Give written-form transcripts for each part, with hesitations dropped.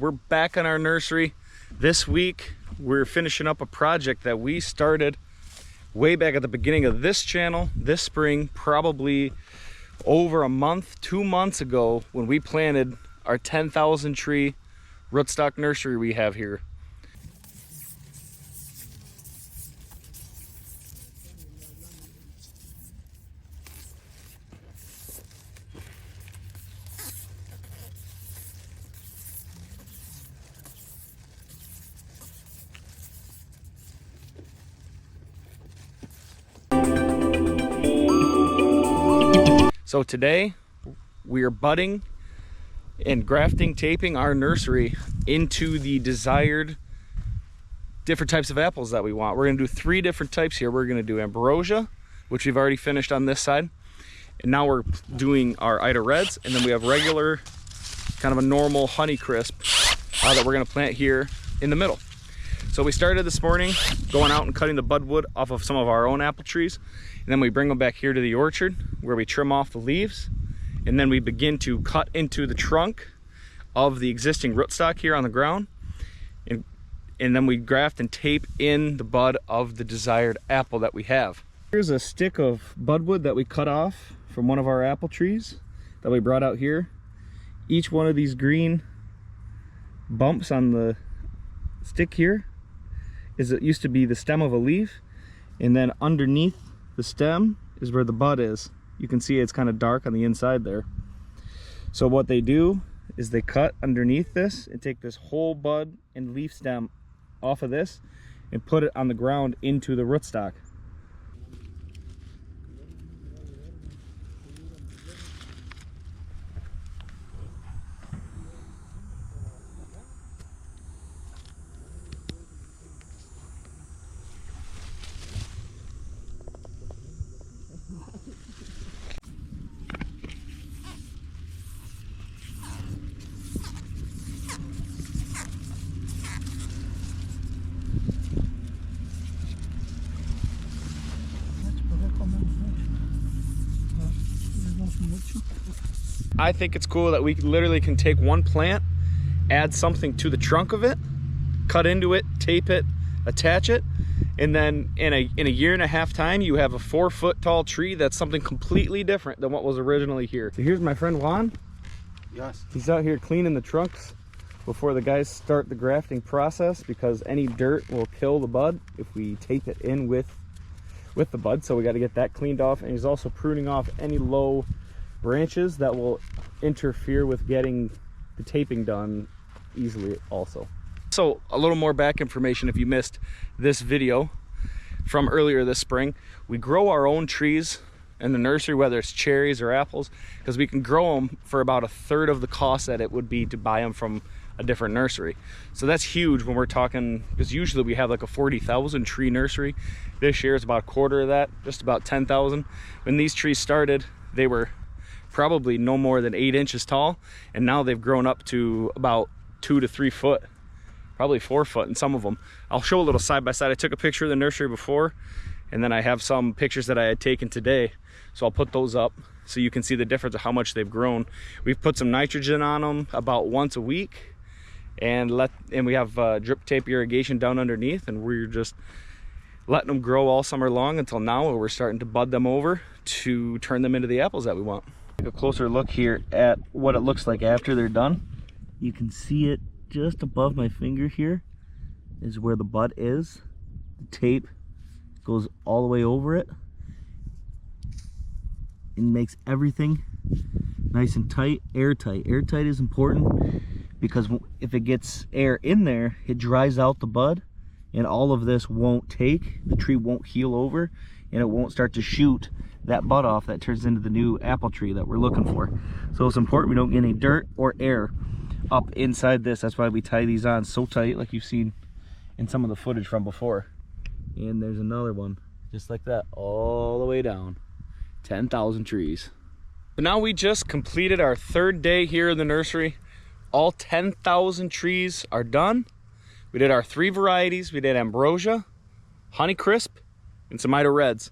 We're back on our nursery. This week, we're finishing up a project that we started way back at the beginning of this channel this spring, probably over a month, 2 months ago, when we planted our 10,000 tree rootstock nursery we have here. So today we are budding and grafting, taping our nursery into the desired different types of apples that we want. We're going to do 3 different types here. We're going to do ambrosia, which we've already finished on this side, and now we're doing our Ida Reds, and then we have regular, kind of a normal honey crisp that we're going to plant here in the middle. So we started this morning going out and cutting the budwood off of some of our own apple trees, and then we bring them back here to the orchard where we trim off the leaves, and then we begin to cut into the trunk of the existing rootstock here on the ground, and then we graft and tape in the bud of the desired apple that we have. Here's a stick of budwood that we cut off from one of our apple trees that we brought out here. Each one of these green bumps on the stick here it used to be the stem of a leaf, and then underneath the stem is where the bud is. You can see it's kind of dark on the inside there. So what they do is they cut underneath this and take this whole bud and leaf stem off of this and put it on the ground into the rootstock. I think it's cool that we literally can take one plant, add something to the trunk of it, cut into it, tape it, attach it, and then in a 1.5 year time, you have a 4-foot tall tree that's something completely different than what was originally here. So here's my friend Juan. Yes. He's out here cleaning the trunks before the guys start the grafting process, because any dirt will kill the bud if we tape it in with the bud. So we got to get that cleaned off, and he's also pruning off any low branches that will interfere with getting the taping done easily also. So a little more back information if you missed this video from earlier this spring. We grow our own trees in the nursery, whether it's cherries or apples, because we can grow them for about 1/3 of the cost that it would be to buy them from a different nursery. So that's huge when we're talking, because usually we have like a 40,000 tree nursery. This year is about 1/4 of that, just about 10,000. When these trees started, they were probably no more than 8 inches tall, and now they've grown up to about 2 to 3 foot, probably 4 foot in some of them. I'll show a little side by side. I took a picture of the nursery before, and then I have some pictures that I had taken today, so I'll put those up so you can see the difference of how much they've grown. We've put some nitrogen on them about once a week, and we have drip tape irrigation down underneath, and we're just letting them grow all summer long until now, where we're starting to bud them over to turn them into the apples that we want. Take a closer look here at what it looks like after they're done. You can see it just above my finger here is where the bud is. The tape goes all the way over it and makes everything nice and tight, airtight. Airtight is important because if it gets air in there, it dries out the bud, and all of this won't take, the tree won't heal over, and it won't start to shoot that bud off that turns into the new apple tree that we're looking for. So it's important we don't get any dirt or air up inside this. That's why we tie these on so tight, like you've seen in some of the footage from before. And there's another one just like that, all the way down. 10,000 trees. So now we just completed our 3rd day here in the nursery. All 10,000 trees are done. We did our 3 varieties. We did ambrosia, honey crisp, and some Ida Reds.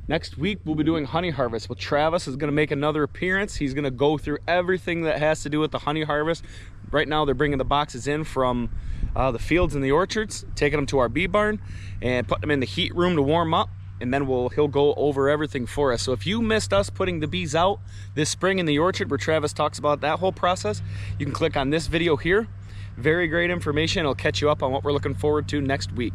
Next week, we'll be doing honey harvest. Well, Travis is gonna make another appearance. He's gonna go through everything that has to do with the honey harvest. Right now, they're bringing the boxes in from the fields and the orchards, taking them to our bee barn and putting them in the heat room to warm up. And then he'll go over everything for us. So if you missed us putting the bees out this spring in the orchard where Travis talks about that whole process, you can click on this video here. Very great information. It'll catch you up on what we're looking forward to next week.